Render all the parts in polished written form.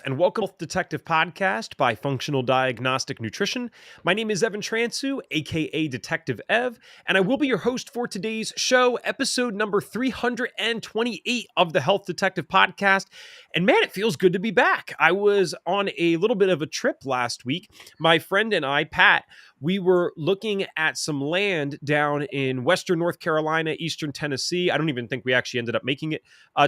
And welcome to Health Detective Podcast by Functional Diagnostic Nutrition. My name is Evan Transu, aka Detective Ev, and I will be your host for today's show, episode number 328 of the Health Detective Podcast. And man, it feels good to be back. I was on a little bit of a trip last week. My friend and I, Pat, we were looking at some land down in Western North Carolina, Eastern Tennessee. I don't even think we actually ended up making it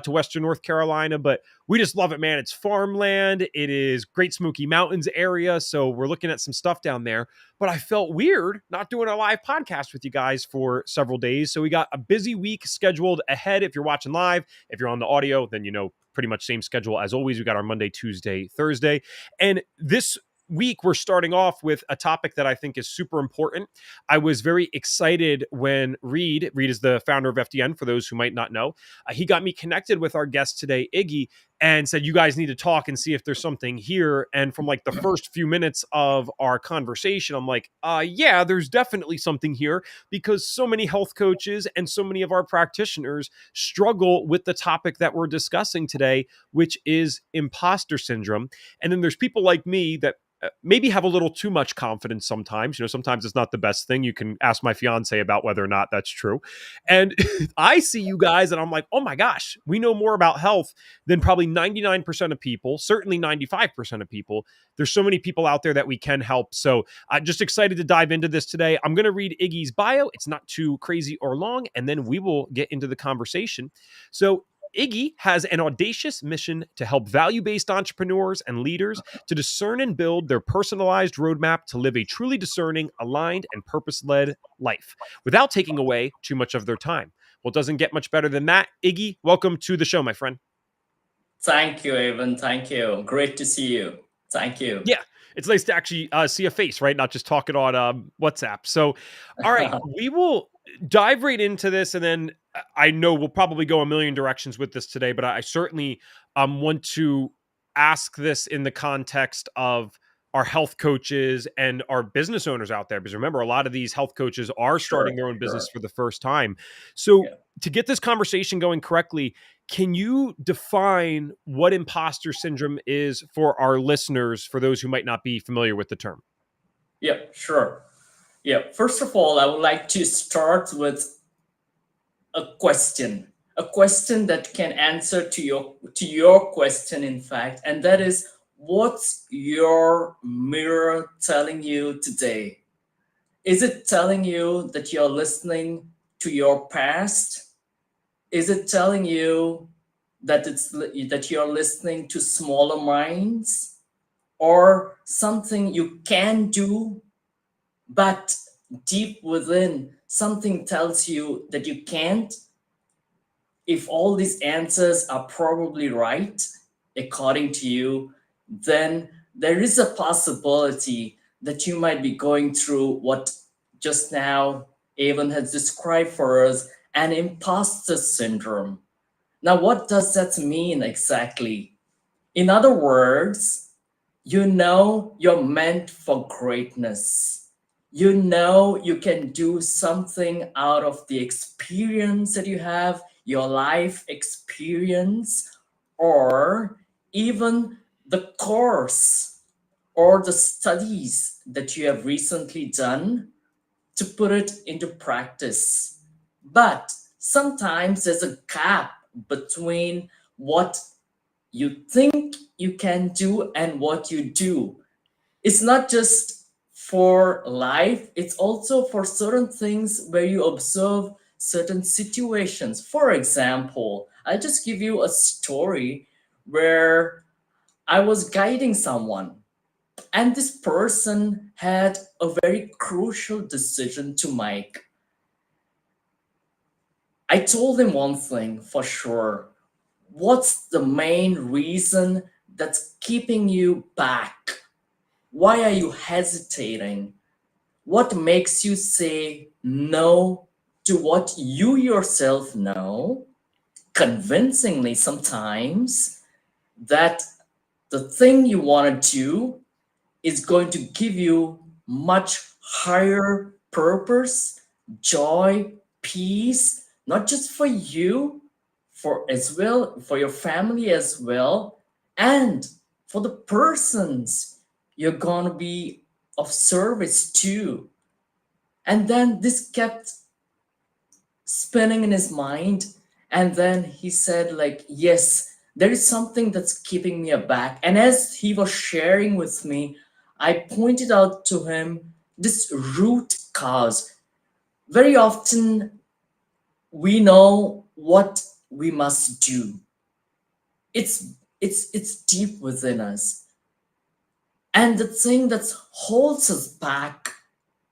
to Western North Carolina, but we just love it, man. It's farmland. It is Great Smoky Mountains area. So we're looking at some stuff down there. But I felt weird not doing a live podcast with you guys for several days. So we got a busy week scheduled ahead. If you're watching live, if you're on the audio, then you know pretty much same schedule as always. We got our Monday, Tuesday, Thursday. And this week, we're starting off with a topic that I think is super important. I was very excited when Reed is the founder of FDN, for those who might not know, he got me connected with our guest today, Iggy, and said, you guys need to talk and see if there's something here. And from like the first few minutes of our conversation, I'm like, yeah, there's definitely something here, because so many health coaches and so many of our practitioners struggle with the topic that we're discussing today, which is imposter syndrome. And then there's people like me that maybe have a little too much confidence sometimes. You know, sometimes it's not the best thing. You can ask my fiance about whether or not that's true. And I see you guys and I'm like, oh my gosh, we know more about health than probably 99% of people, certainly 95% of people. There's so many people out there that we can help. So I'm just excited to dive into this today. I'm going to read Iggy's bio. It's not too crazy or long, and then we will get into the conversation. So Iggy has an audacious mission to help value-based entrepreneurs and leaders to discern and build their personalized roadmap to live a truly discerning, aligned, and purpose-led life without taking away too much of their time. Well, it doesn't get much better than that. Iggy, welcome to the show, my friend. Thank you, Evan. Thank you. Great to see you. Thank you. Yeah, it's nice to actually see a face, right? Not just talking on WhatsApp. So, all right, we will dive right into this, and then I know we'll probably go a million directions with this today, but I certainly want to ask this in the context of our health coaches and our business owners out there, because remember, a lot of these health coaches are starting their own business for the first time. So, Yeah. to get this conversation going correctly, can you define what imposter syndrome is for our listeners, for those who might not be familiar with the term? Yeah, sure. Yeah. First of all, I would like to start with a question that can answer to your question, in fact, and that is, what's your mirror telling you today? Is it telling you that you're listening to your past? Is it telling you that you're listening to smaller minds, or something you can do, but deep within something tells you that you can't? If all these answers are probably right according to you, then there is a possibility that you might be going through what just now Avon has described for us, an imposter syndrome. Now, what does that mean exactly? In other words, you know you're meant for greatness. You know you can do something out of the experience that you have, your life experience, or even the course or the studies that you have recently done, to put it into practice. But sometimes there's a gap between what you think you can do and what you do. It's not just for life, it's also for certain things where you observe certain situations. For example, I'll just give you a story where I was guiding someone, and this person had a very crucial decision to make. I told him one thing for sure. What's the main reason that's keeping you back? Why are you hesitating? What makes you say no to what you yourself know, convincingly sometimes, that the thing you want to do is going to give you much higher purpose, joy, peace, not just for you, for as well, for your family as well, and for the persons you're going to be of service to. And then this kept spinning in his mind. And then he said, like, yes, there is something that's keeping me aback. And as he was sharing with me, I pointed out to him this root cause. Very often we know what we must do. It's deep within us. And the thing that holds us back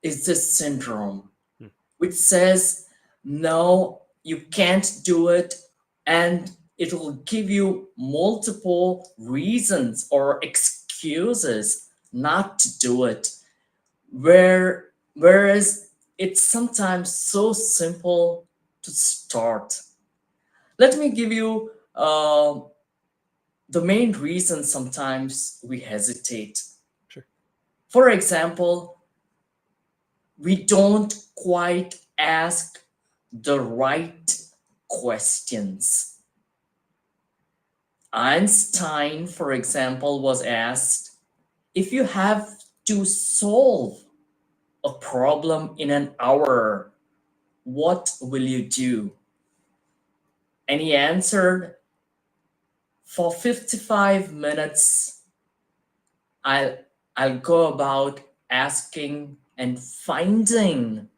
is this syndrome, Hmm. which says, no, you can't do it. And it will give you multiple reasons or excuses not to do it. Whereas it's sometimes so simple to start. Let me give you the main reason sometimes we hesitate. Sure. For example, we don't quite ask the right questions. Einstein, for example, was asked, if you have to solve a problem in an hour, what will you do? And he answered, for 55 minutes, I'll, I'll go about asking and finding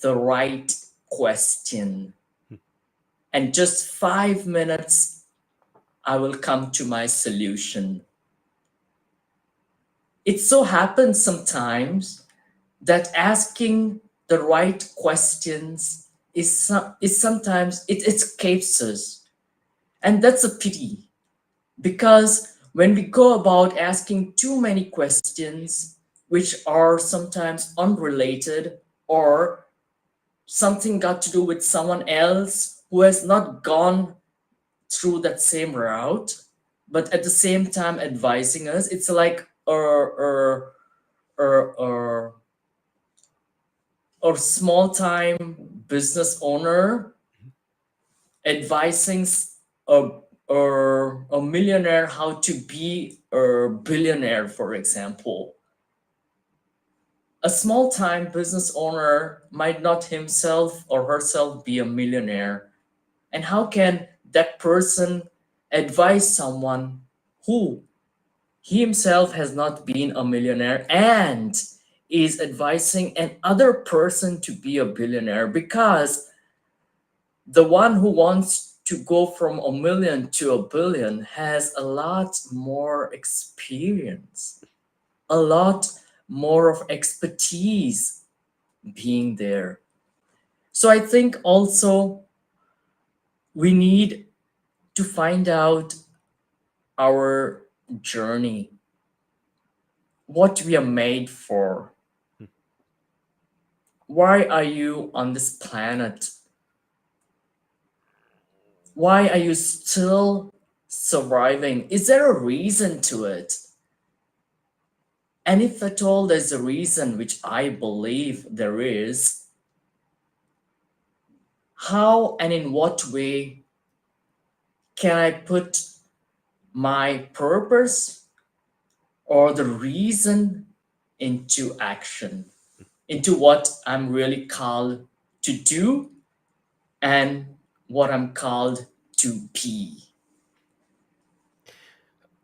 the right question. And just 5 minutes, I will come to my solution. It so happens sometimes that asking the right questions is sometimes it escapes us. And that's a pity because when we go about asking too many questions, which are sometimes unrelated or something got to do with someone else who has not gone through that same route, but at the same time advising us, it's like or small time business owner advising a, a millionaire how to be a billionaire, for example. A small time business owner might not himself or herself be a millionaire. And how can that person advise someone who he himself has not been a millionaire and is advising another person to be a billionaire? Because the one who wants to go from a million to a billion has a lot more experience, a lot more of expertise being there. So I think also we need to find out our journey, what we are made for. Why are you on this planet? Why are you still surviving? Is there a reason to it? And if at all there's a reason, which I believe there is, how and in what way can I put my purpose or the reason into action, into what I'm really called to do and what I'm called to be?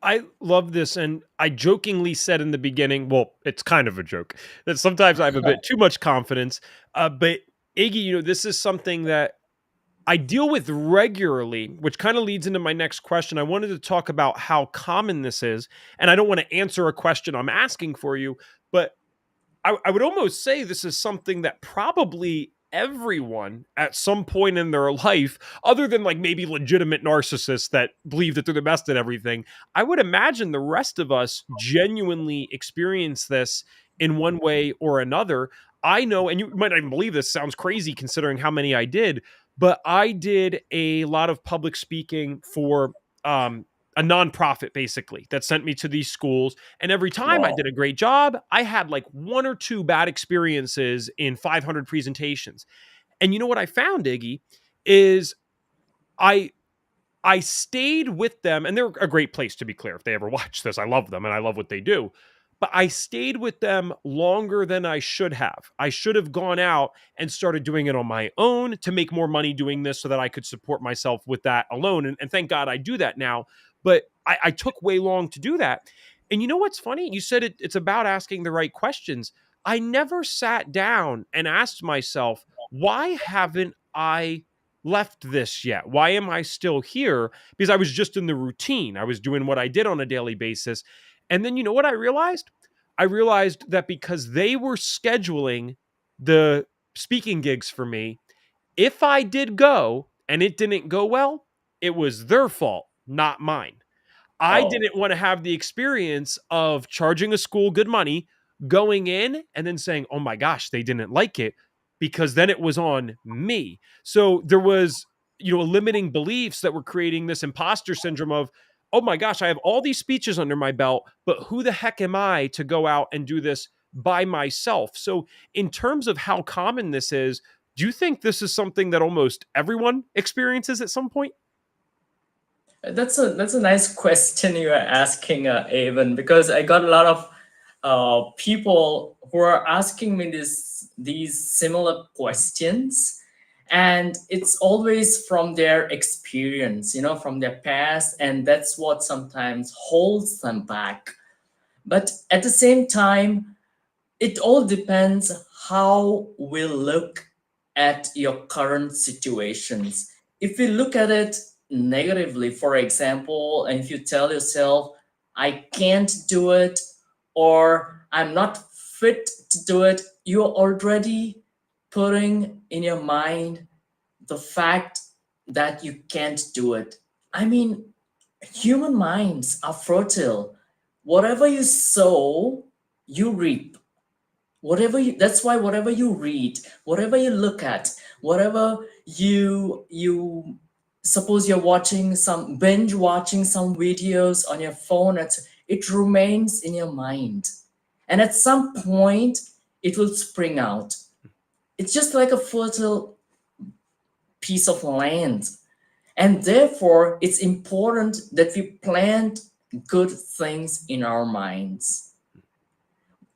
I love this. And I jokingly said in the beginning, well, it's kind of a joke, that sometimes I have a bit too much confidence. But Iggy, this is something that I deal with regularly, which kind of leads into my next question. I wanted to talk about how common this is. And I don't want to answer a question I'm asking for you, but I would almost say this is something that probably everyone at some point in their life, other than like maybe legitimate narcissists that believe that they're the best at everything, I would imagine the rest of us genuinely experience this in one way or another. I know, and you might not even believe this, sounds crazy considering how many I did, but I did a lot of public speaking for a nonprofit basically that sent me to these schools, and every time I Wow. did a great job, I had like one or two bad experiences in 500 presentations. And you know what I found, Iggy, is I I stayed with them, and they're a great place, to be clear. If they ever watch this, I love them and I love what they do. But I stayed with them longer than I should have. I should have gone out and started doing it on my own to make more money doing this so that I could support myself with that alone. And thank God I do that now. But I took way long to do that. And you know what's funny? You said it's about asking the right questions. I never sat down and asked myself, why haven't I left this yet? Why am I still here? Because I was just in the routine. I was doing what I did on a daily basis. And then you know what I realized? I realized that because they were scheduling the speaking gigs for me, if I did go and it didn't go well, it was their fault, not mine. I Oh, didn't want to have the experience of charging a school good money, going in and then saying, "Oh my gosh, they didn't like it," because then it was on me. So there was, limiting beliefs that were creating this imposter syndrome of, "Oh my gosh, I have all these speeches under my belt, but who the heck am I to go out and do this by myself?" So in terms of how common this is, do you think this is something that almost everyone experiences at some point? that's a nice question you are asking, Avon, because I got a lot of people who are asking me these similar questions, and it's always from their experience, from their past, and that's what sometimes holds them back. But at the same time, it all depends how we look at your current situations. If we look at it negatively, for example, and if you tell yourself, I can't do it, or I'm not fit to do it, you're already putting in your mind the fact that you can't do it. I mean, human minds are fertile. Whatever you sow, you reap. That's why whatever you read, whatever you look at, whatever you suppose you're watching some binge watching some videos on your phone, it remains in your mind, and at some point it will spring out. It's just like a fertile piece of land, and therefore it's important that we plant good things in our minds.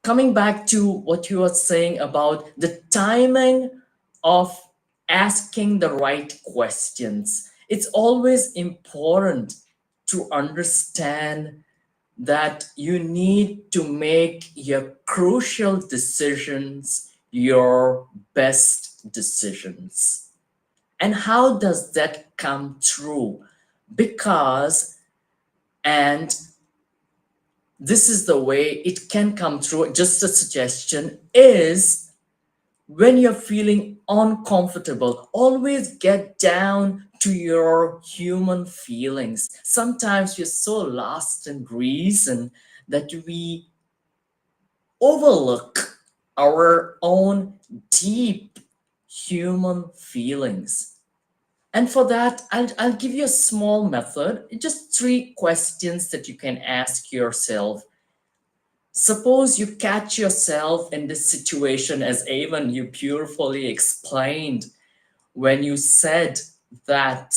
Coming back to what you were saying about the timing of asking the right questions, it's always important to understand that you need to make your crucial decisions your best decisions. And how does that come true? Because, and this is the way it can come through, just a suggestion is, when you're feeling uncomfortable, always get down to your human feelings. Sometimes we're so lost in reason that we overlook our own deep human feelings. And for that, I'll give you a small method, just 3 questions that you can ask yourself. Suppose you catch yourself in this situation, as Avon you beautifully explained when you said that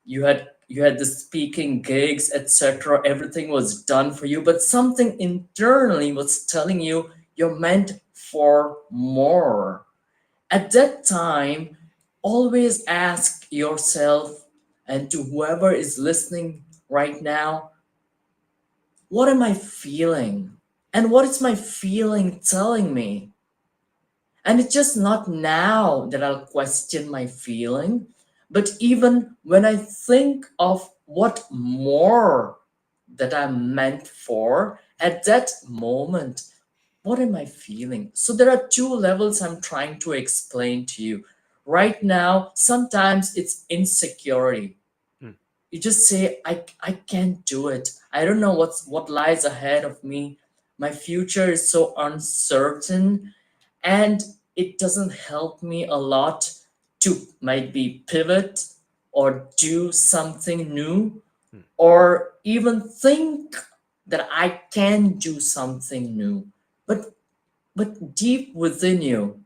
you had the speaking gigs, etc. Everything was done for you, but something internally was telling you you're meant for more. At that time, always ask yourself, and to whoever is listening right now, what am I feeling? And what is my feeling telling me? And it's just not now that I'll question my feeling, but even when I think of what more that I'm meant for at that moment, what am I feeling? So there are 2 levels I'm trying to explain to you. Right now, sometimes it's insecurity. Hmm. You just say, I can't do it. I don't know what lies ahead of me. My future is so uncertain, and it doesn't help me a lot to maybe pivot or do something new, Hmm. or even think that I can do something new. But deep within you,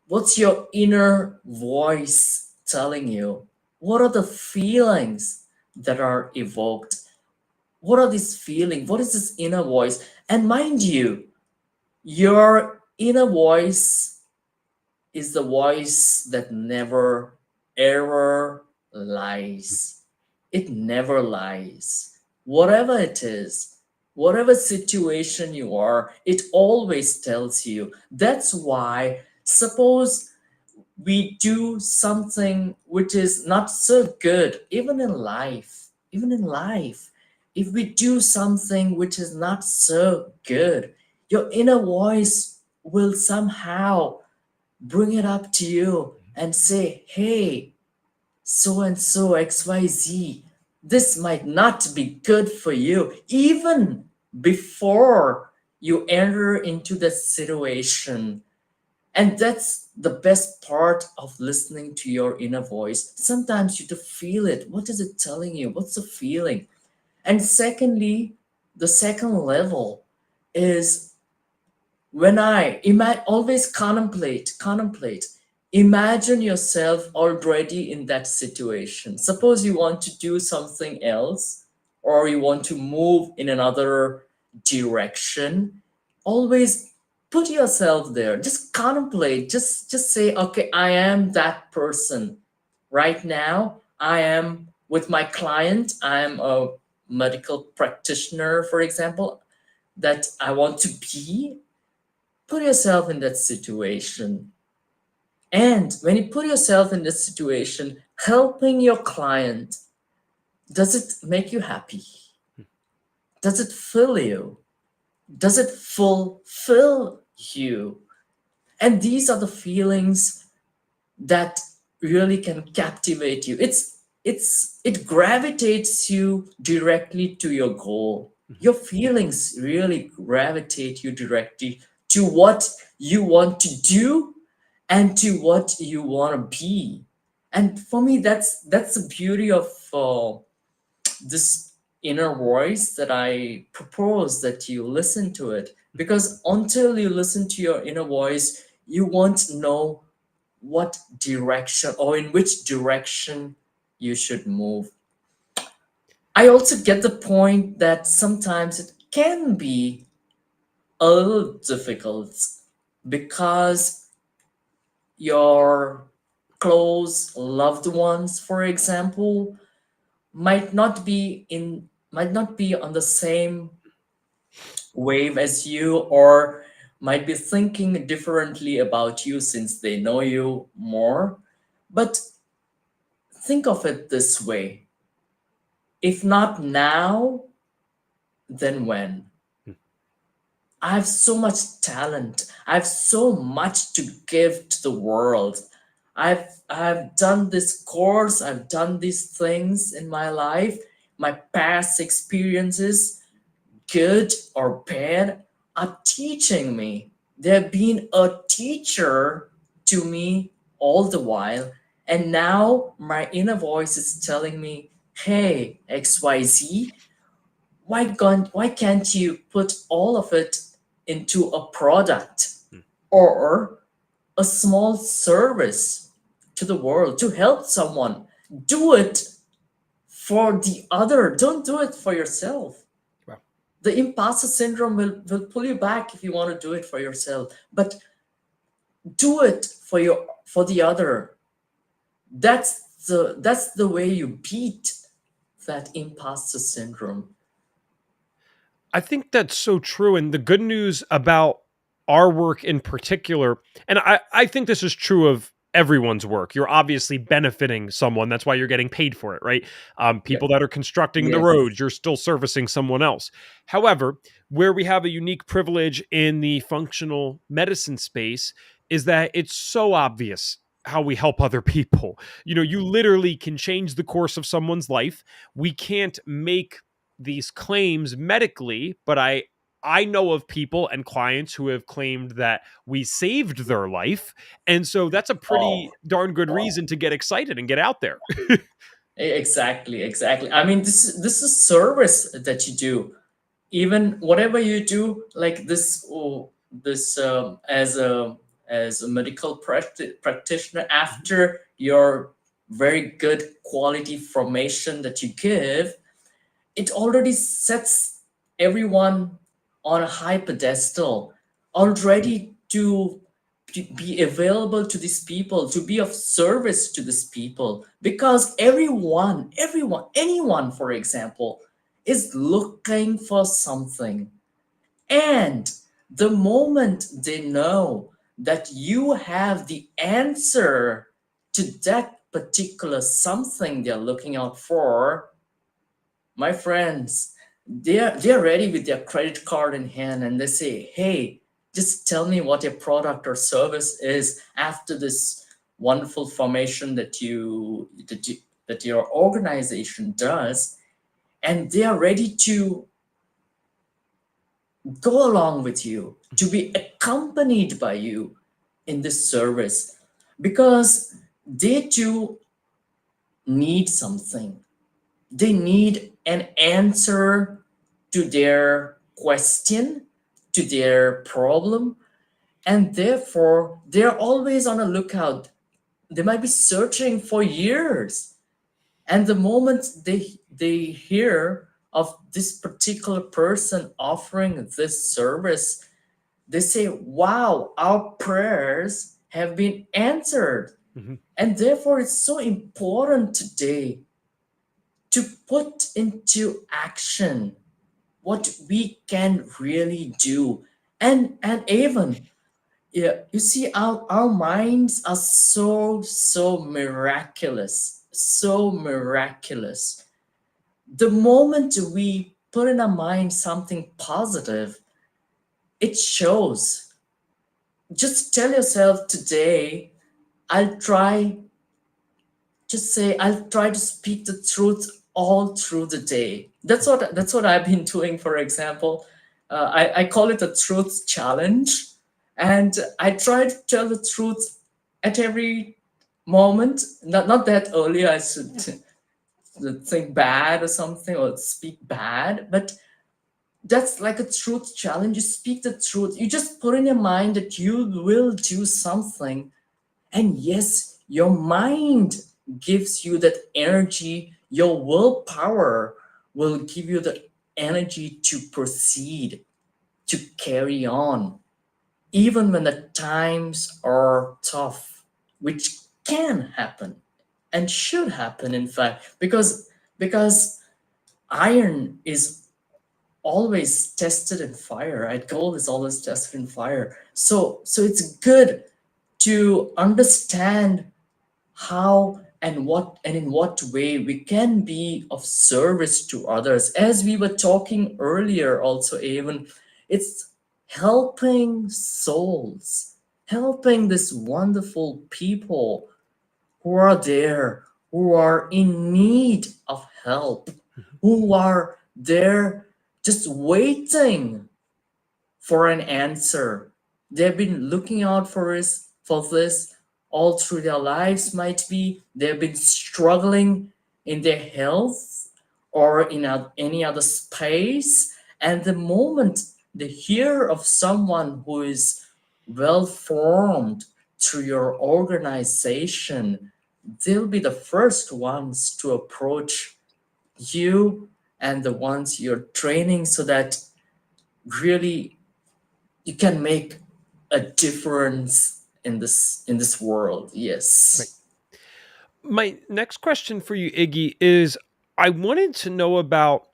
what's your inner voice telling you? What are the feelings? that are evoked. What are these feelings? What is this inner voice? And mind you, your inner voice is the voice that never ever lies. It never lies. Whatever it is, whatever situation you are, it always tells you. That's why, suppose we do something which is not so good, even in life, if we do something which is not so good, your inner voice will somehow bring it up to you and say, hey, so and so XYZ, this might not be good for you, even before you enter into the situation. And that's the best part of listening to your inner voice. Sometimes you have to feel it. What is it telling you? What's the feeling? And secondly, the second level is when always contemplate, imagine yourself already in that situation. Suppose you want to do something else, or you want to move in another direction. Always put yourself there. Just contemplate. Just say, okay, I am that person right now. I am with my client. I am a medical practitioner, for example, that I want to be. Put yourself in that situation. And when you put yourself in this situation, helping your client, does it make you happy? Does it fill you? Does it fulfill you? And these are the feelings that really can captivate you. It gravitates you directly to your goal. Mhm. Your feelings really gravitate you directly to what you want to do and to what you want to be. And for me, that's the beauty of this inner voice that I propose that you listen to it. Because until you listen to your inner voice, you won't know what direction or in which direction you should move. I also get the point that sometimes it can be a little difficult because your close loved ones, for example, might not be on the same wave as you, or might be thinking differently about you since they know you more. But think of it this way: if not now, then when? I have so much talent. I have so much to give to the world. I've done this course, I've done these things in my life. My past experiences, good or bad, are teaching me. They've been a teacher to me all the while. And now my inner voice is telling me, hey, XYZ, why can't you put all of it into a product or a small service to the world to help someone? Do it for the other. Don't do it for yourself. Wow. The imposter syndrome will pull you back if you want to do it for yourself. But do it for the other. That's the way you beat that imposter syndrome. I think that's so true. And the good news about our work in particular, and I think this is true of everyone's work. You're obviously benefiting someone. That's why you're getting paid for it, right? Yeah. People that are constructing the Yes. roads, you're still servicing someone else. However, where we have a unique privilege in the functional medicine space is that it's so obvious how we help other people. You literally can change the course of someone's life. We can't make these claims medically, but I know of people and clients who have claimed that we saved their life. And so that's a Oh, pretty darn good wow. reason to get excited and get out there. Exactly. I mean, this is service that you do. Even whatever you do, like this, as a medical practitioner, after your very good quality formation that you give, it already sets everyone on a high pedestal, already to be available to these people, to be of service to these people, because anyone, for example, is looking for something. And the moment they know that you have the answer to that particular something they're looking out for, my friends, they're ready with their credit card in hand, and they say, "Hey, just tell me what your product or service is after this wonderful formation that your organization does," and they are ready to go along with you, to be accompanied by you in this service, because they too need something. They need an answer to their question, to their problem, and therefore they're always on a lookout. They might be searching for years, and the moment they hear of this particular person offering this service, they say, "Wow, our prayers have been answered." Mhm. And therefore it's so important today to put into action what we can really do. And even, yeah, you see, our minds are so miraculous, so miraculous. The moment we put in our mind something positive, it shows. Just tell yourself today, I'll try just say, "I'll try to speak the truth all through the day." That's what I've been doing. For example, I call it a truth challenge, and I try to tell the truth at every moment. Not that early I should think bad or something or speak bad, but that's like a truth challenge. You speak the truth. You just put in your mind that you will do something, and yes, your mind gives you that energy, your willpower will give you the energy to proceed, to carry on, even when the times are tough, which can happen and should happen, in fact, because iron is always tested in fire, right? Gold is always tested in fire. So it's good to understand how and what and in what way we can be of service to others. As we were talking earlier, also, even, it's helping souls, helping this wonderful people who are there, who are in need of help, who are there just waiting for an answer. They've been looking out for this all through their lives, might be. They've been struggling in their health or in any other space. And the moment they hear of someone who is well formed through your organization, they'll be the first ones to approach you and the ones you're training, so that really you can make a difference in this world. Right. Yes. My next question for you, Iggy, is I wanted to know about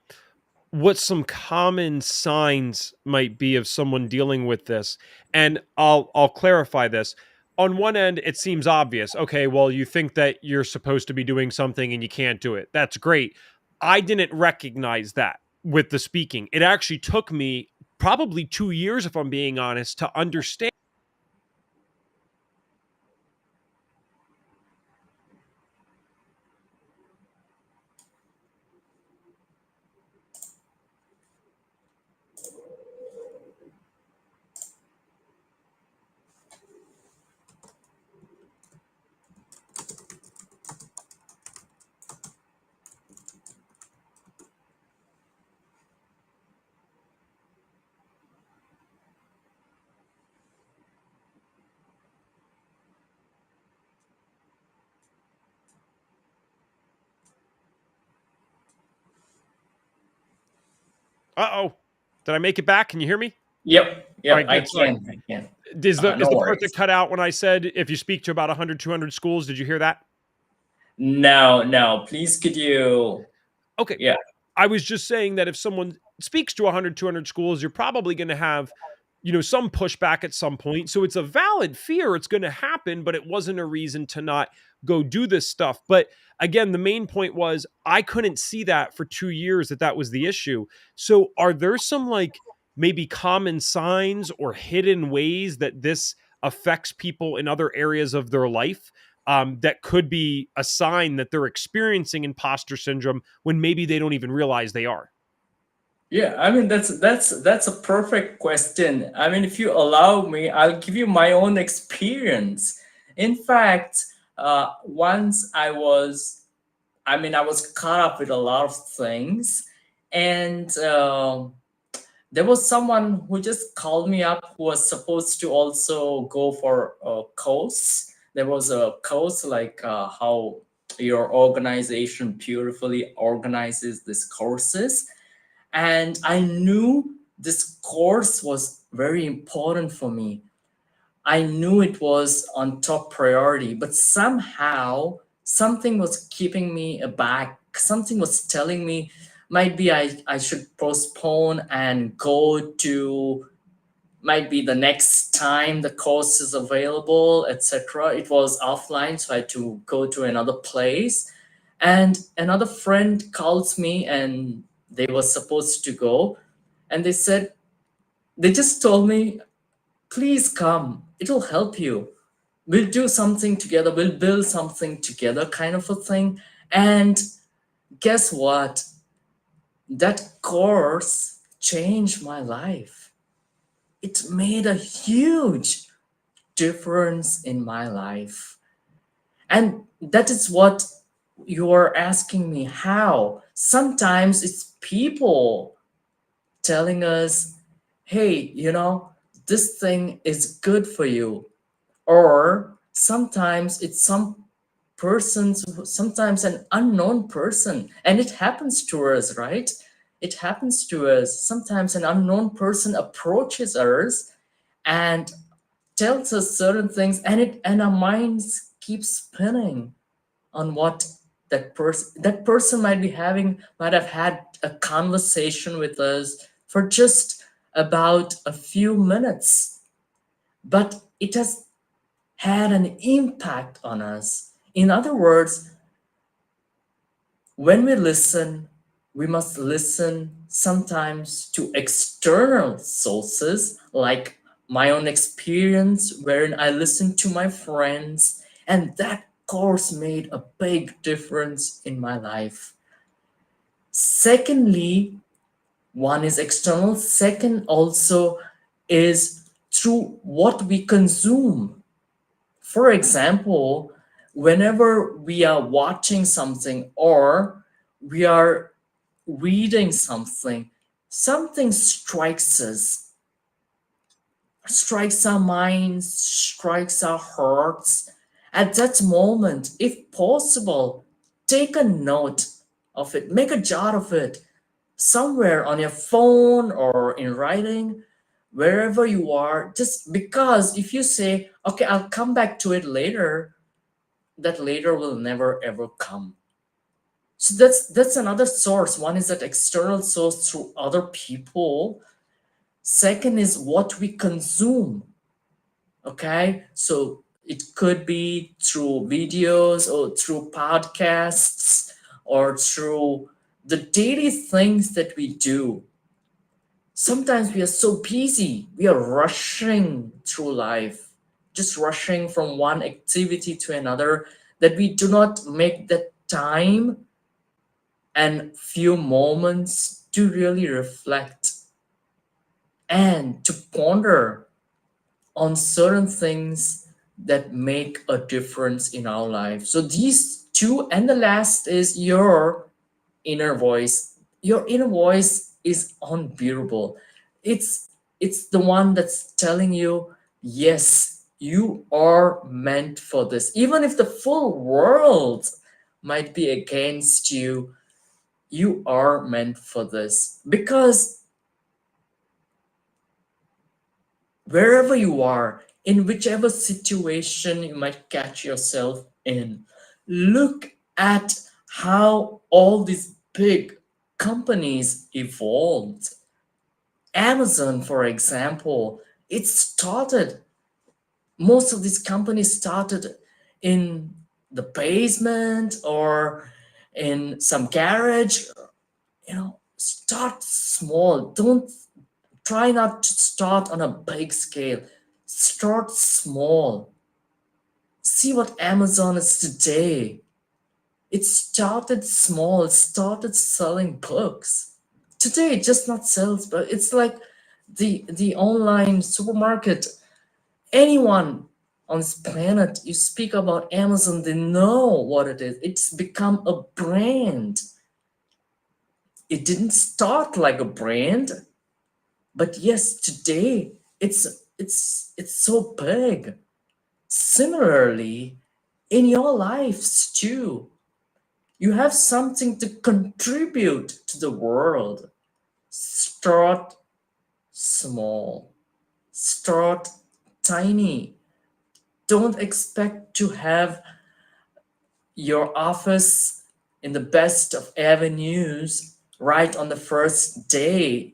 what some common signs might be of someone dealing with this. And I'll clarify this. On one end, it seems obvious. Okay, well, you think that you're supposed to be doing something and you can't do it. That's great. I didn't recognize that with the speaking. It actually took me probably 2 years, if I'm being honest, to understand. Uh-oh. Did I make it back? Can you hear me? Yep, All yep, right, I good. Sorry. can, I can. Is No the part that worries. cut out when I said if you speak to about 100, 200 schools, did you hear that? No, no, please could you, Okay. yeah, I was just saying that if someone speaks to 100, 200 schools, you're probably going to have, some pushback at some point. So it's a valid fear. It's going to happen, but it wasn't a reason to not go do this stuff. But again, the main point was I couldn't see that for 2 years that was the issue. So are there some like maybe common signs or hidden ways that this affects people in other areas of their life? That could be a sign that they're experiencing imposter syndrome when maybe they don't even realize they are. yeah. I mean, that's a perfect question. I mean, if you allow me, I'll give you my own experience. In fact, once I was caught up with a lot of things, and there was someone who just called me up who was supposed to also go for a course. There was a course like how your organization beautifully organizes these courses. And I knew this course was very important for me. I knew it was on top priority, but somehow something was keeping me aback. Something was telling me maybe I should postpone and go to might be the next time the course is available, etc. It was offline, so I had to go to another place. And another friend calls me and they were supposed to go. And they just told me, please come, it'll help you. We'll do something together, we'll build something together, kind of a thing. And guess what? That course changed my life. It made a huge difference in my life. And that is what you're asking me how. Sometimes it's people telling us, hey, this thing is good for you. Or sometimes it's sometimes an unknown person. And it happens to us, right? It happens to us. Sometimes an unknown person approaches us and tells us certain things, and our minds keep spinning on what that person might have had a conversation with us for just about a few minutes, but it has had an impact on us. In other words, when we listen, we must listen sometimes to external sources like my own experience, wherein I listened to my friends, and that course made a big difference in my life. Secondly, one is external, second, also is through what we consume. For example, whenever we are watching something or we are reading something, something strikes our minds, strikes our hearts. At that moment, if possible, take a note of it, make a jot of it somewhere on your phone or in writing, wherever you are. Just because if you say, okay, I'll come back to it later, that later will never ever come. So that's another source. One is that external source through other people. Second is what we consume. Okay, so it could be through videos or through podcasts or through the daily things that we do. Sometimes we are so busy, we are rushing through life, just rushing from one activity to another, that we do not make that time and few moments to really reflect and to ponder on certain things that make a difference in our life. So these two, and the last is your inner voice. Your inner voice is unbearable. It's the one that's telling you, yes, you are meant for this. Even if the full world might be against you, you are meant for this. Because wherever you are, in whichever situation you might catch yourself in, look at how all these big companies evolved. Amazon, for example, it started, most of these companies started in the basement or in some garage. Start small. Don't try not to start on a big scale. Start small. See what Amazon is today. It started small, it started selling books. Today it just not sells, but it's like the online supermarket. Anyone on this planet, you speak about Amazon, they know what it is. It's become a brand. It didn't start like a brand, but yes, today it's so big. Similarly, in your lives too, you have something to contribute to the world. Start small. Start tiny. Don't expect to have your office in the best of avenues right on the first day.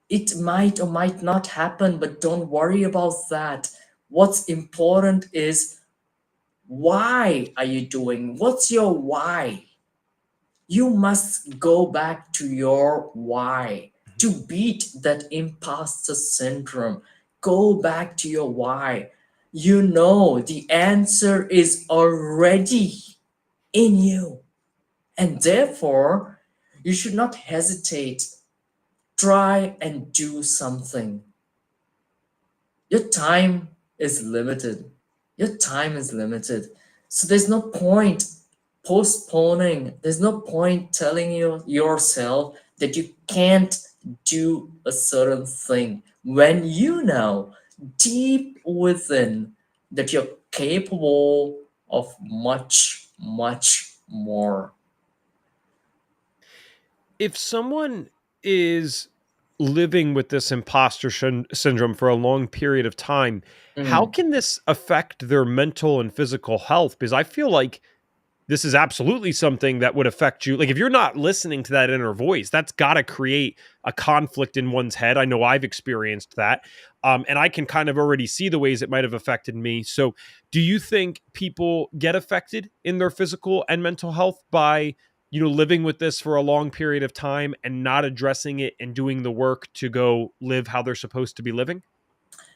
It might or might not happen, but don't worry about that. What's important is, why are you doing? What's your why? You must go back to your why to beat that imposter syndrome. Go back to your why. You know the answer is already in you, and therefore you should not hesitate. Try and do something. Your time is limited. Your time is limited. So there's no point postponing. There's no point telling you yourself that you can't do a certain thing when you know deep within that you're capable of much, much more. If someone is living with this imposter syndrome for a long period of time, how Mm. can this affect their mental and physical health? Because I feel like this is absolutely something that would affect you. Like if you're not listening to that inner voice, that's got to create a conflict in one's head. I know I've experienced that. And I can kind of already see the ways it might have affected me. So, do you think people get affected in their physical and mental health by, living with this for a long period of time and not addressing it and doing the work to go live how they're supposed to be living?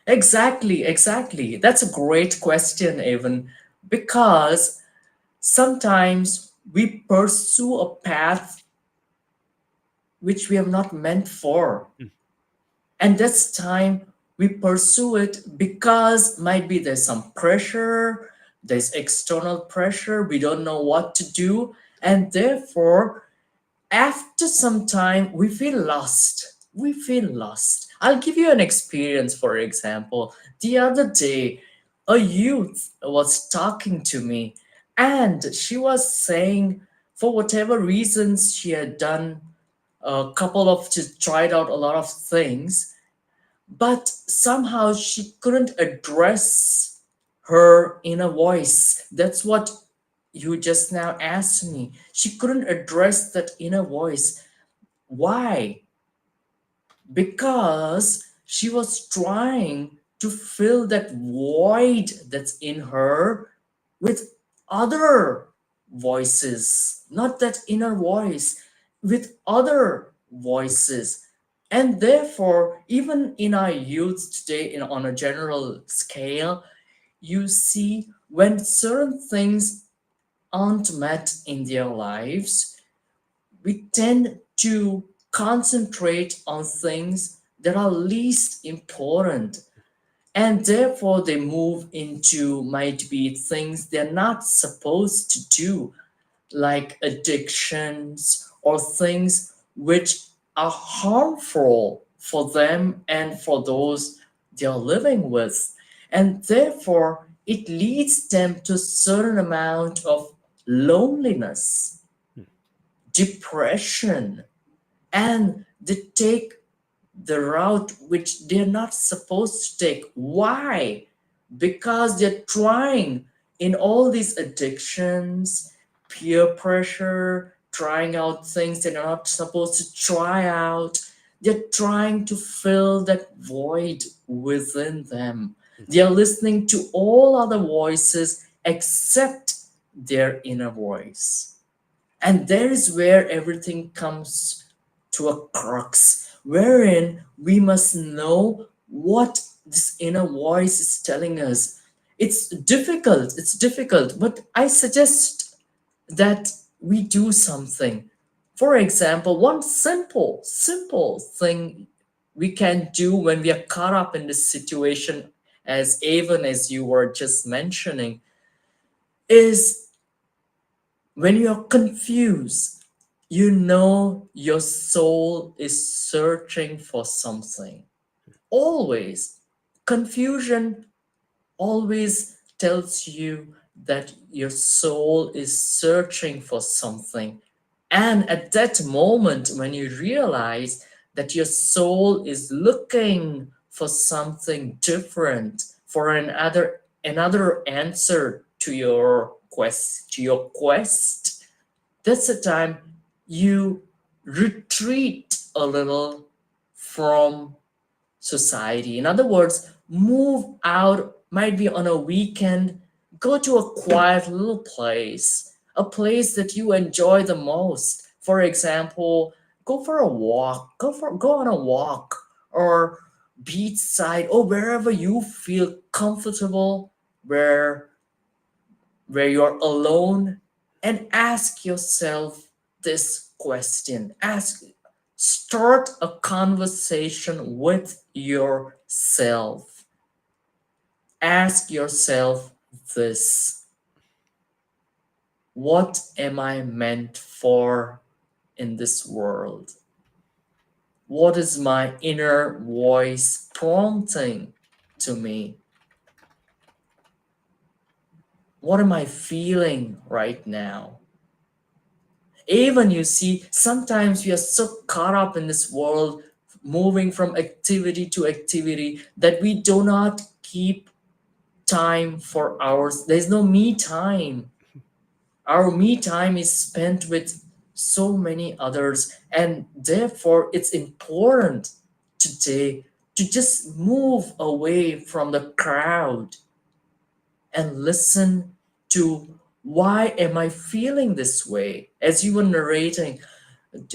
Exactly, exactly. That's a great question, Evan, because sometimes we pursue a path which we have not meant for. Mm. And that's time we pursue it because might be there's some pressure, there's external pressure, we don't know what to do. And therefore, after some time, we feel lost. We feel lost. I'll give you an experience, for example. The other day, a youth was talking to me, and she was saying, for whatever reasons, she had done a couple of, she tried out a lot of things, but somehow she couldn't address her inner voice. That's what you just now asked me. She couldn't address that inner voice. Why? Because she was trying to fill that void that's in her with other voices, not that inner voice, with other voices. And therefore, even in our youth today, on a general scale, you see when certain things aren't met in their lives, we tend to concentrate on things that are least important, and therefore they move into might be things they're not supposed to do, like addictions or things which are harmful for them and for those they're living with. And therefore, it leads them to a certain amount of loneliness, depression, and they take the route which they're not supposed to take. Why? Because they're trying in all these addictions, peer pressure, trying out things they're not supposed to try out. They're trying to fill that void within them. They are listening to all other voices except their inner voice. And there is where everything comes to a crux, wherein we must know what this inner voice is telling us. It's difficult, but I suggest that we do something. For example, one simple thing we can do when we are caught up in this situation, as even as you were just mentioning, is when you're confused, you know your soul is searching for something. Always. Confusion always tells you that your soul is searching for something. And at that moment, when you realize that your soul is looking for something different, for another answer to your quest, that's the time you retreat a little from society. In other words, move out, might be on a weekend, go to a quiet little place, a place that you enjoy the most. For example, go for a walk, go on a walk, or beachside, or wherever you feel comfortable, where you're alone, and ask yourself this question. Start a conversation with yourself. Ask yourself this: what am I meant for in this world? What is my inner voice prompting to me? What am I feeling right now? Even you see, sometimes we are so caught up in this world, moving from activity to activity, that we do not keep time for ours. There's no me time. Our me time is spent with so many others, and therefore it's important today to just move away from the crowd and listen to, why am I feeling this way? As you were narrating,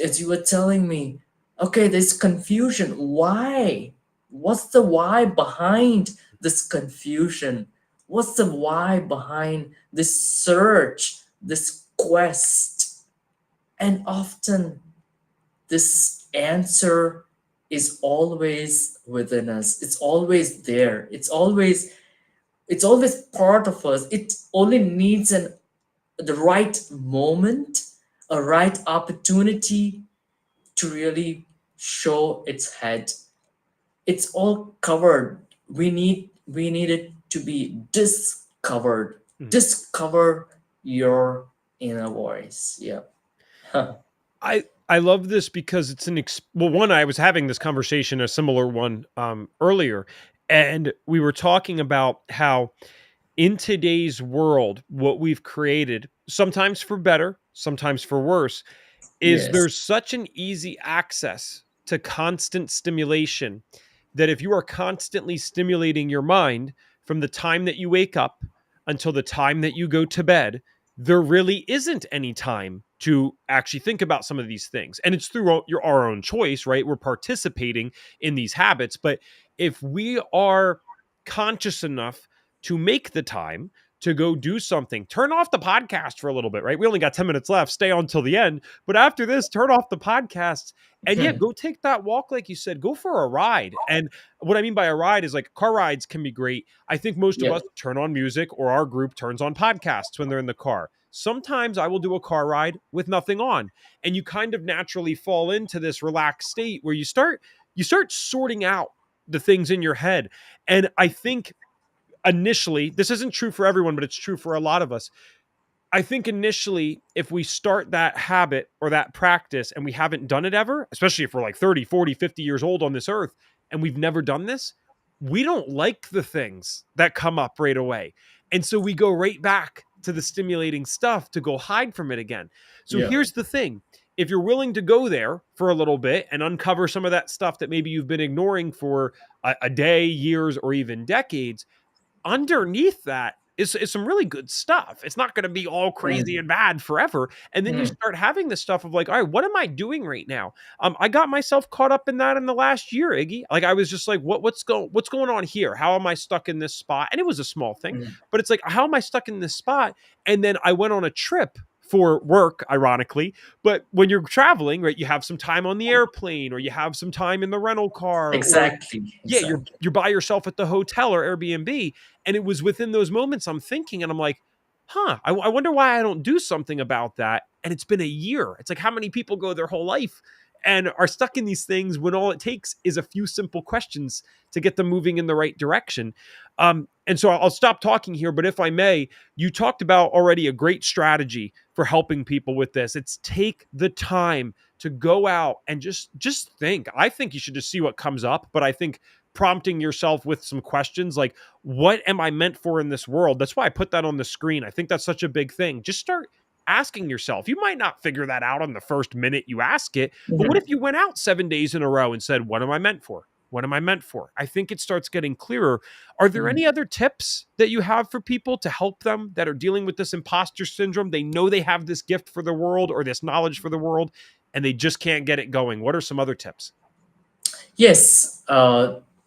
as you were telling me, okay, there's confusion. Why? What's the why behind this confusion? What's the why behind this search, this quest? And often this answer is always within us. It's always there. It's always part of us. It only needs the right moment, a right opportunity to really show its head. It's all covered. We need it to be discovered. Mhm. Discover your inner voice. Yeah. I love this because it's well, one, I was having this conversation, a similar one, earlier, and we were talking about how in today's world, what we've created, sometimes for better, sometimes for worse, is Yes. there's such an easy access to constant stimulation that if you are constantly stimulating your mind from the time that you wake up until the time that you go to bed, there really isn't any time to actually think about some of these things. And it's through our own choice, right? We're participating in these habits. But if we are conscious enough to make the time to go do something, turn off the podcast for a little bit, right? We only got 10 minutes left, stay on till the end. But after this, turn off the podcast and yeah, go take that walk, like you said, go for a ride. And what I mean by a ride is like car rides can be great. I think most of Yeah. us turn on music or our group turns on podcasts when they're in the car. Sometimes I will do a car ride with nothing on. And you kind of naturally fall into this relaxed state where you start sorting out the things in your head. And I think initially, this isn't true for everyone, but it's true for a lot of us. I think initially, if we start that habit or that practice and we haven't done it ever, especially if we're like 30, 40, 50 years old on this earth and we've never done this, we don't like the things that come up right away. And so we go right back to the stimulating stuff to go hide from it again. So Yeah. here's the thing, if you're willing to go there for a little bit and uncover some of that stuff that maybe you've been ignoring for a day, years, or even decades, underneath that is some really good stuff. It's not going to be all crazy Mm, and bad forever. And then you mm, start having this stuff of like, all right, what am I doing right now? I got myself caught up in that in the last year, Iggy. Like I was just like, what's going on here? How am I stuck in this spot? And it was a small thing, mm. but it's like, how am I stuck in this spot? And then I went on a trip for work, ironically. But when you're traveling, right, you have some time on the airplane, or you have some time in the rental car, or Exactly. yeah, you're Exactly. you're by yourself at the hotel or Airbnb, and it was within those moments I'm thinking, and I'm like, huh, I wonder why I don't do something about that. And it's been a year. It's like how many people go their whole life and are stuck in these things when all it takes is a few simple questions to get them moving in the right direction. And so I'll stop talking here, but if I may, you talked about already a great strategy for helping people with this. It's take the time to go out and just think. I think you should just see what comes up, but I think prompting yourself with some questions like, what am I meant for in this world? That's why I put that on the screen. I think that's such a big thing. Just start asking yourself. You might not figure that out on the first minute you ask it, but what if Mhm, you went out 7 days in a row and said, what am I meant for? What am I meant for? I think it starts getting clearer. Are there mhm. any other tips that you have for people to help them that are dealing with this imposter syndrome? They know they have this gift for the world or this knowledge for the world, and they just can't get it going. What are some other tips? Yes,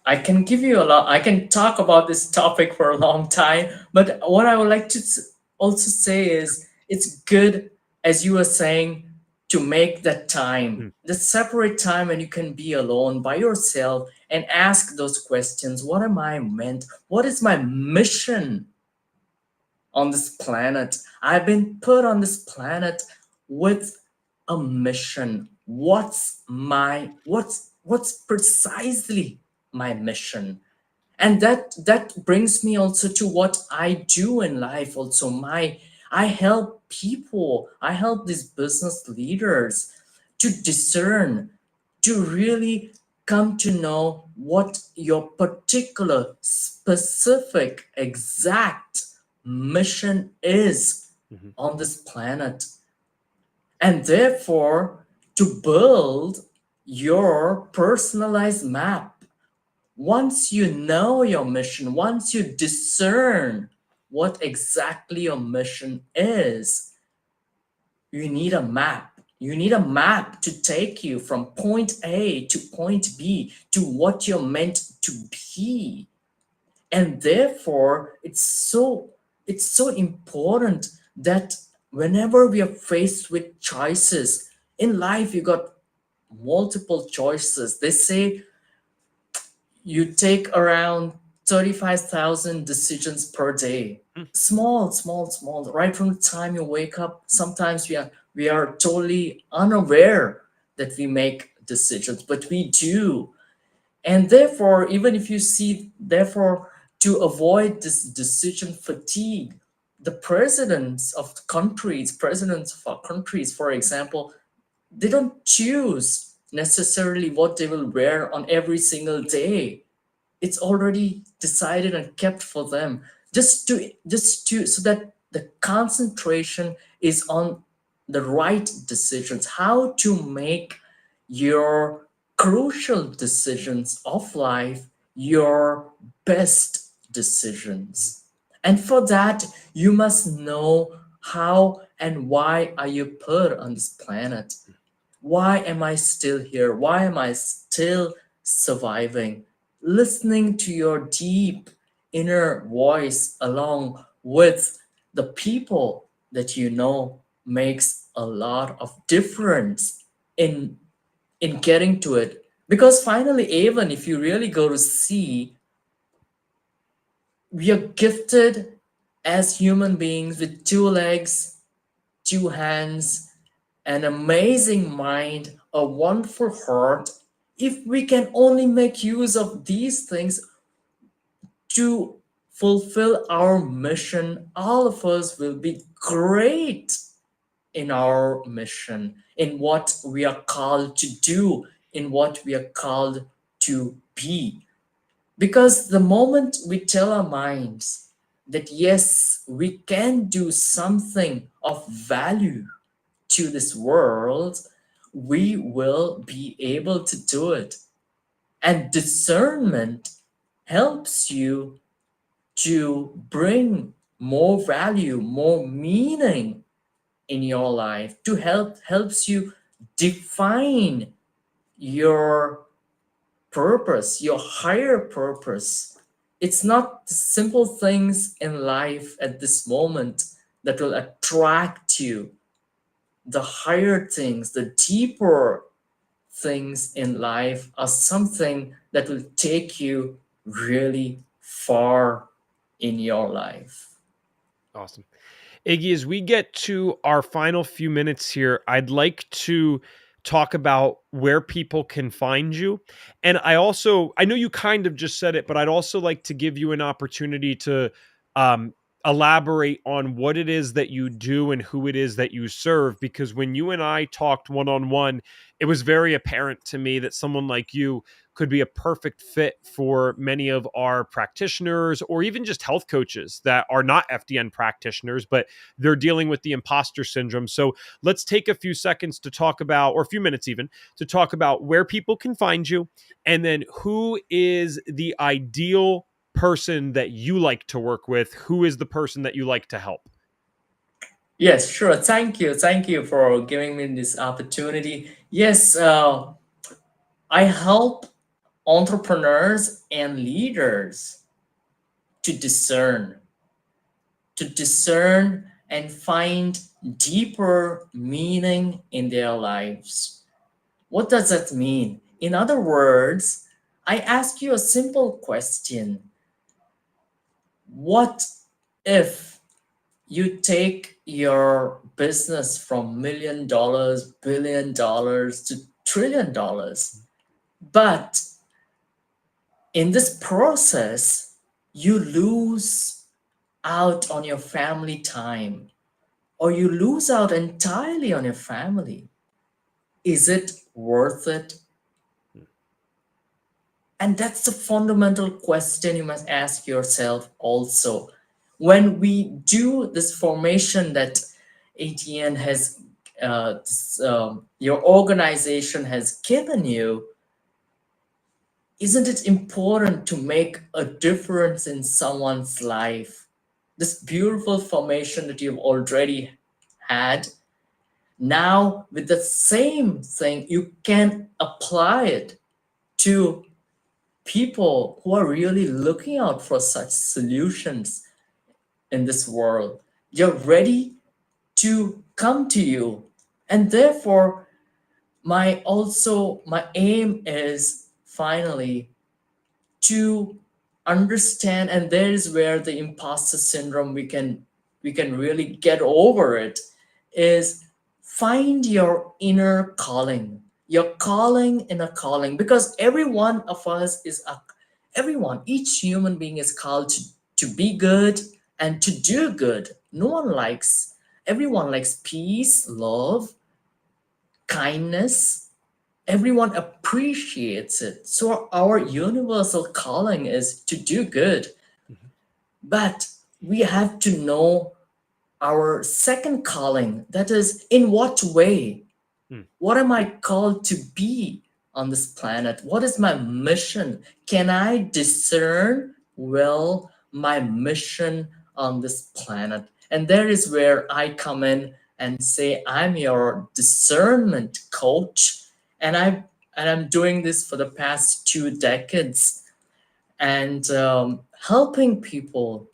I can give you a lot. I can talk about this topic for a long time, but what I would like to also say is it's good, as you were saying, to make that time, Mm, the separate time when you can be alone by yourself and ask those questions. What am I meant? What is my mission on this planet? I've been put on this planet with a mission. What's precisely my mission? And that brings me also to what I do in life also. My I help people, I help these business leaders to discern, to really come to know what your particular specific exact mission is mhm, on this planet, and therefore to build your personalized map. Once you know your mission, once you discern what exactly your mission is, you need a map. You need a map to take you from point A to point B to what you're meant to be. And therefore, it's so important that whenever we are faced with choices in life, you got multiple choices. They say you take around 35,000 decisions per day. mm, Small, small, small. Right from the time you wake up, sometimes we are totally unaware that we make decisions, but we do. And therefore, even if you see, therefore, to avoid this decision fatigue, the presidents of our countries, for example, they don't choose necessarily what they will wear on every single day. It's already decided and kept for them, just to so that the concentration is on the right decisions, how to make your crucial decisions of life your best decisions. And for that, you must know how and why are you put on this planet. Why am I still here? Why am I still surviving? Listening to your deep inner voice along with the people that you know makes a lot of difference in getting to it. Because finally, even if you really go to see, we are gifted as human beings with two legs, two hands, an amazing mind, a wonderful heart. If we can only make use of these things to fulfill our mission, all of us will be great in our mission, in what we are called to do, in what we are called to be. Because the moment we tell our minds that yes, we can do something of value to this world, we will be able to do it. And discernment helps you to bring more value, more meaning in your life, to helps you define your purpose, your higher purpose. It's not the simple things in life at this moment that will attract you. The higher things, the deeper things in life are something that will take you really far in your life. Awesome. Iggy, as we get to our final few minutes here, I'd like to talk about where people can find you. And I know you kind of just said it, but I'd also like to give you an opportunity to um, elaborate on what it is that you do and who it is that you serve. Because when you and I talked one on one, it was very apparent to me that someone like you could be a perfect fit for many of our practitioners or even just health coaches that are not FDN practitioners, but they're dealing with the imposter syndrome. So let's take a few seconds to talk about, or a few minutes even, to talk about where people can find you, and then who is the ideal person that you like to work with, who is the person that you like to help. Yes, sure. Thank you. Thank you for giving me this opportunity. Yes, I help entrepreneurs and leaders to discern, and find deeper meaning in their lives. What does that mean? In other words, I ask you a simple question. What if you take your business from $1 million, $1 billion to $1 trillion, but in this process, you lose out on your family time, or you lose out entirely on your family? Is it worth it? And that's the fundamental question you must ask yourself also. When we do this formation that ATN has, your organization has given you, isn't it important to make a difference in someone's life? This beautiful formation that you've already had, now with the same thing, you can apply it to people who are really looking out for such solutions in this world. You're ready to come to you. And therefore, my aim is finally to understand, and there is where the imposter syndrome, we can really get over it, is find your inner calling, your calling in a calling. Because every one of us is a everyone, each human being is called to be good and to do good. No one likes Everyone likes peace, love, kindness. Everyone appreciates it. So our universal calling is to do good. Mhm. But we have to know our second calling, that is, in what way? Hmm. What am I called to be on this planet? What is my mission? Can I discern well my mission on this planet? And there is where I come in and say I'm your discernment coach, and I'm doing this for the past 2 decades, and helping people,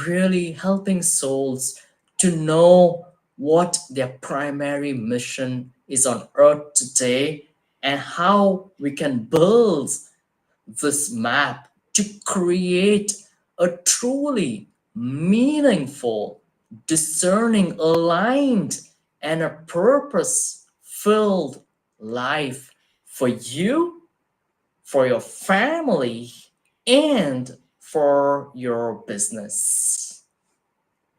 really helping souls to know what their primary mission is on earth today, and how we can build this map to create a truly meaningful, discerning, aligned, and a purpose filled life for you, for your family, and for your business.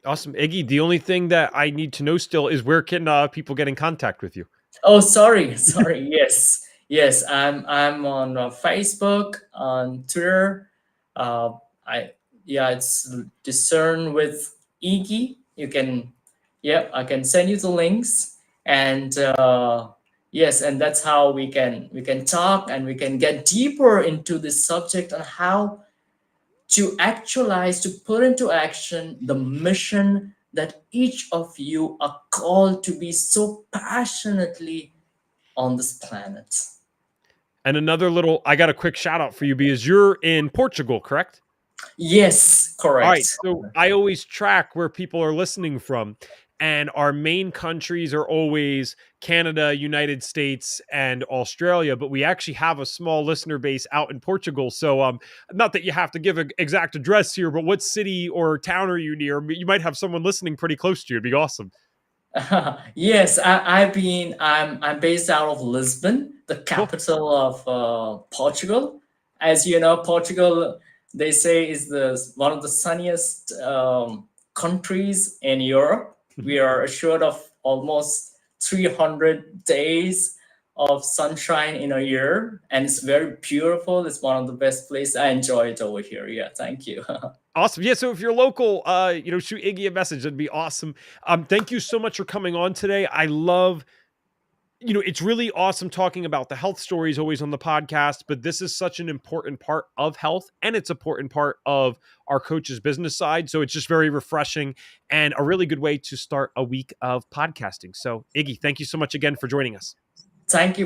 Awesome. Iggy, the only thing that I need to know still is where can people get in contact with you? Oh, sorry, sorry. Yes, yes. I'm on Facebook, on Twitter. I Yeah, it's discern with Iggy. You can, yeah, I can send you the links, and yes, and that's how we can talk and we can get deeper into this subject on how to actualize, to put into action the mission that each of you are called to be so passionately on this planet. And another little, I got a quick shout out for you because you're in Portugal, correct? Yes, All right. correct. So I always track where people are listening from. And our main countries are always Canada, United States, and Australia. But we actually have a small listener base out in Portugal. So, not that you have to give an exact address here, but what city or town are you near? You might have someone listening pretty close to you. It'd be awesome. Yes, I'm based out of Lisbon, the Cool. capital of Portugal. As you know, Portugal, they say, is the one of the sunniest countries in Europe. We are assured of almost 300 days of sunshine in a year, and it's very beautiful. It's one of the best places. I enjoy it over here. Yeah, thank you. Awesome. Yeah. So if you're local, shoot Iggy a message. That'd be awesome. Thank you so much for coming on today. I love, it's really awesome talking about the health stories always on the podcast, but this is such an important part of health and it's an important part of our coach's business side. So it's just very refreshing and a really good way to start a week of podcasting. So Iggy, thank you so much again for joining us. Thank you